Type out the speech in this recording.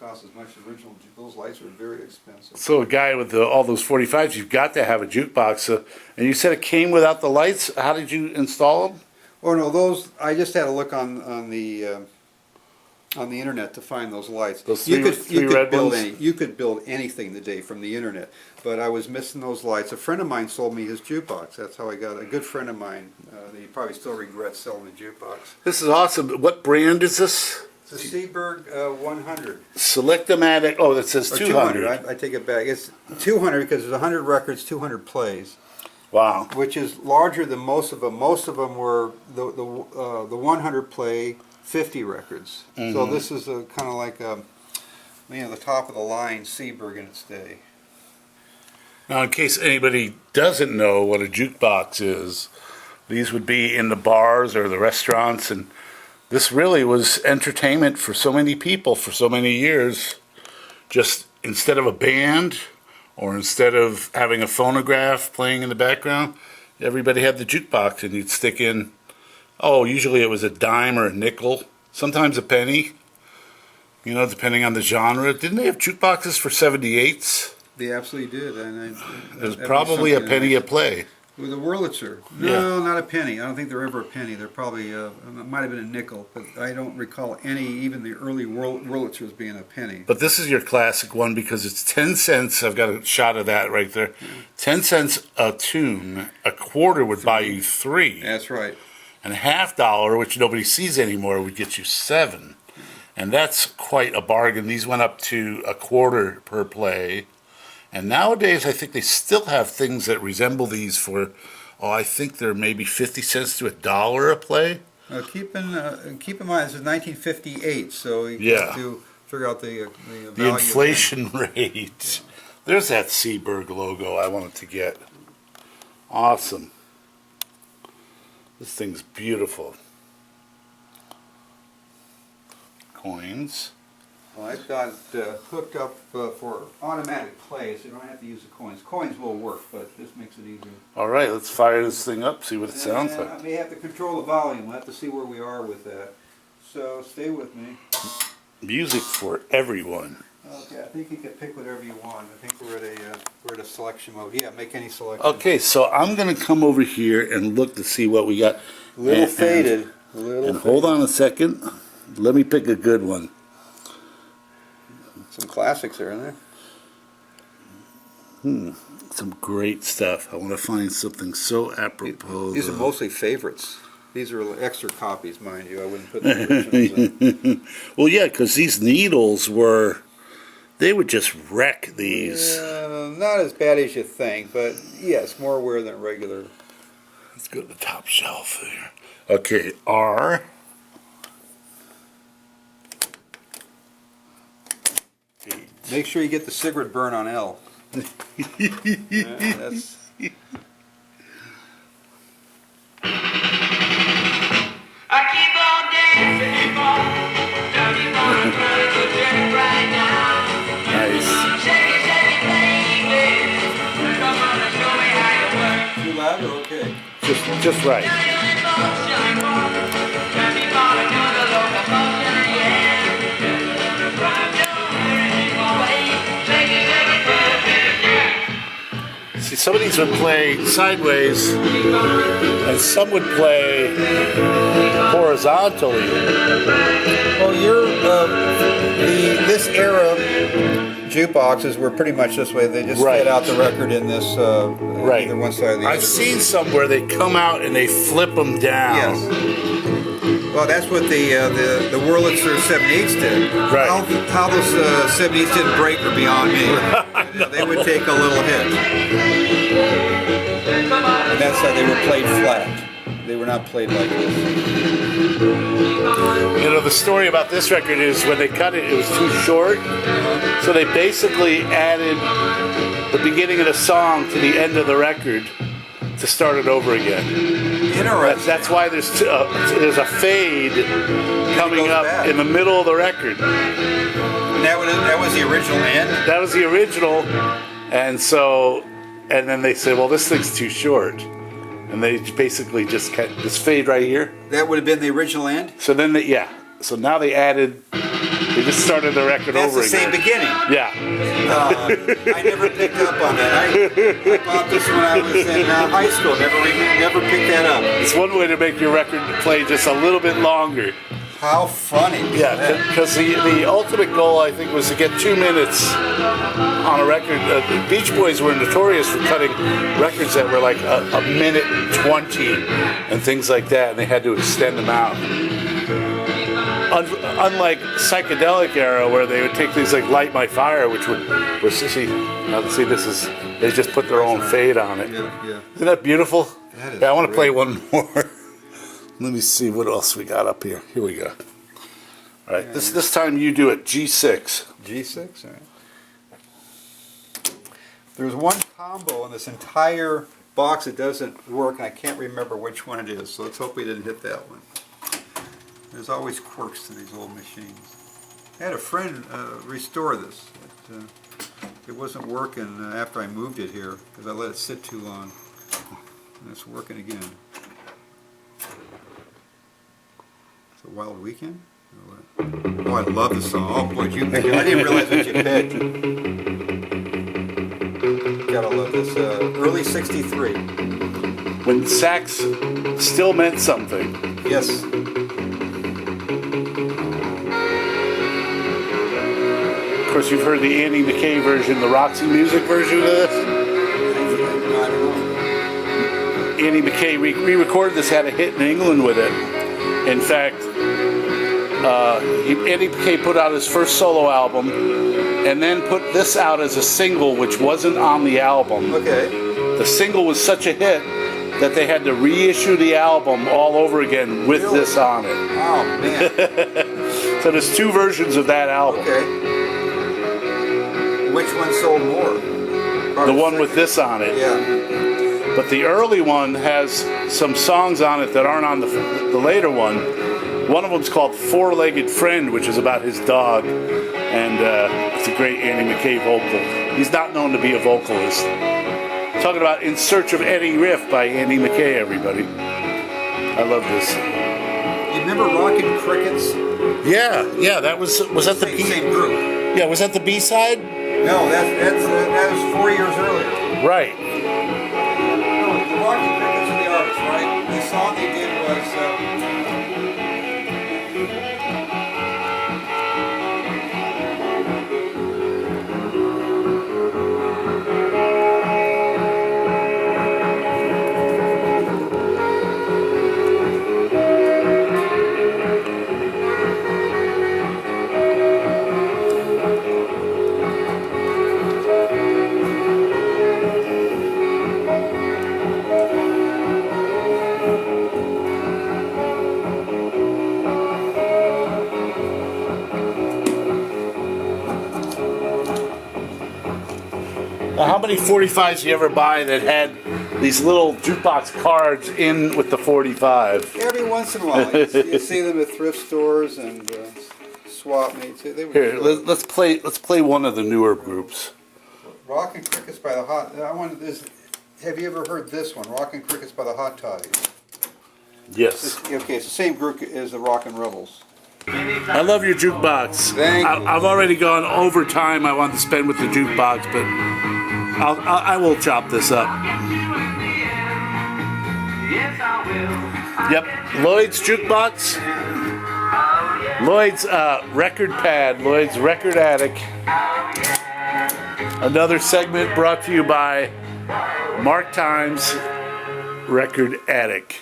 cost as much as original. Those lights are very expensive. So a guy with all those 45s, you've got to have a jukebox. And you said it came without the lights. How did you install them? Oh no, those I just had a look on the internet to find those lights. Those three red ones? You could build anything today from the internet, but I was missing those lights. A friend of mine sold me his jukebox. That's how I got it. A good friend of mine. He probably still regrets selling the jukebox. This is awesome. What brand is this? It's a Seaberg 100. Select-O-Matic. Oh, that says 200. I take it back. It's 200 because there's 100 records, 200 plays. Wow. Which is larger than most of them. Most of them were the 100 play 50 records. Mm-hmm. So this is a kind of like the top of the line Seaberg in its day. Now, in case anybody doesn't know what a jukebox is, these would be in the bars or the restaurants, and this really was entertainment for so many people for so many years. Just instead of a band or instead of having a phonograph playing in the background, everybody had the jukebox, and you'd stick in, usually it was a dime or a nickel, sometimes a penny, depending on the genre. Didn't they have jukeboxes for 78s? They absolutely did. And it was probably a penny a play. With a Wurlitzer. No, not a penny. I don't think they're ever a penny. They're probably, it might have been a nickel, but I don't recall even the early Wurlitzers being a penny. But this is your classic one because it's 10 cents. I've got a shot of that right there. 10 cents a tune. A quarter would buy you 3. That's right. And $50, which nobody sees anymore, would get you 7. And that's quite a bargain. These went up to a quarter per play. And nowadays, I think they still have things that resemble these for, I think they're maybe 50 cents to $1 a play. Keep in mind, this is 1958, so you have to figure out the value inflation rate. There's that Seaberg logo I wanted to get. Awesome. This thing's beautiful. Coins. Well, I've got it hooked up for automatic play, so you don't have to use the coins. Coins will work, but this makes it easier. All right, let's fire this thing up, see what it sounds like. I may have to control the volume. We'll have to see where we are with that. So stay with me. Music for everyone. Okay, I think you can pick whatever you want. I think we're at a selection mode. Yeah, make any selection. Okay, so I'm going to come over here and look to see what we got. A little faded. Hold on a second. Let me pick a good one. Some classics are in there. Some great stuff. I want to find something so apropos. These are mostly favorites. These are extra copies, mind you. I wouldn't put the originals in. Well, yeah, because these needles they would just wreck these. Not as bad as you think, but yes, more wear than regular. Let's go to the top shelf there. Okay, R. Make sure you get the cigarette burn on L. That's... Too loud or okay? Just right. See, some of these would play sideways, and some would play horizontally. Well, this era jukeboxes were pretty much this way. They just fed out the record in this either one side or the other. I've seen some where they come out and they flip them down. Yes. Well, that's what the Wurlitzer 78s did. Right. How those 78s didn't break are beyond me. They would take a little hit. And that's how they were played flat. They were not played like this. The story about this record is when they cut it, it was too short. So they basically added the beginning of the song to the end of the record to start it over again. Interesting. That's why there's a fade coming up in the middle of the record. And that was the original end? That was the original. And then they said, well, this thing's too short. And they basically just cut this fade right here. That would have been the original end? So then So now they just started the record That's over the same again. beginning. Yeah. I never picked up on that. I bought this when I was in high school. Never picked that up. It's one way to make your record play just a little bit longer. How funny. Yeah, because the ultimate goal, I think, was to get 2 minutes on a record. The Beach Boys were notorious for cutting records that were like a minute 20 and things like that, and they had to extend them out. Unlike psychedelic era, where they would take things like "Light My Fire," which was this is they just put their own fade on it. Yeah. Isn't that beautiful? That is I want to play great. one more. Let me see what else we got up here. Here we go. All right, this time you do it G6. G6, all right. There's one combo in this entire box that doesn't work, and I can't remember which one it is, so let's hope we didn't hit that one. There's always quirks to these old machines. I had a friend restore this. It wasn't working after I moved it here, because I let it sit too long. And it's working again. It's a Wild Weekend? Oh, I love this song. Oh boy, I didn't realize what you picked. Gotta love this. Early '63. When sax still meant something. Yes. Of course, you've heard the Annie McKay version, the Roxy Music version of this. Annie McKay re-recorded this, had a hit in England with it. In fact, Annie McKay put out his first solo album and then put this out as a single, which wasn't on the album. Okay. The single was such a hit that they had to reissue the album all over again with this on it. Oh, man. So there's 2 versions of that album. Okay. Which one sold more? The one with this on it. Yeah. But the early one has some songs on it that aren't on the later one. One of them's called Four-Legged Friend, which is about his dog. And it's a great Annie McKay vocal. He's not known to be a vocalist. Talking about In Search of Eddie Riff by Annie McKay, everybody. I love this. You remember Rockin' Crickets? Yeah, that was that the Same group. Yeah, was that the B-side? No, that was 4 years earlier. Right. No, the Rockin' Crickets are the artists, right? The song they did was... Now, how many 45s do you ever buy that had these little jukebox cards in with the 45? Every once in a while, you see them at thrift stores and swap meets. They were Here, let's play one of the newer groups. Rockin' Crickets by the Hot. I wanted this. Have you ever heard this one? Rockin' Crickets by the Hot Toddies. Yes. Okay, it's the same group as the Rockin' Rebels. I love your jukebox. Thank you. I've already gone over time I want to spend with the jukebox, but I will chop this up. Yep, Lloyd's Jukebox. Lloyd's record pad. Lloyd's Record Attic. Another segment brought to you by Mark Times Record Attic.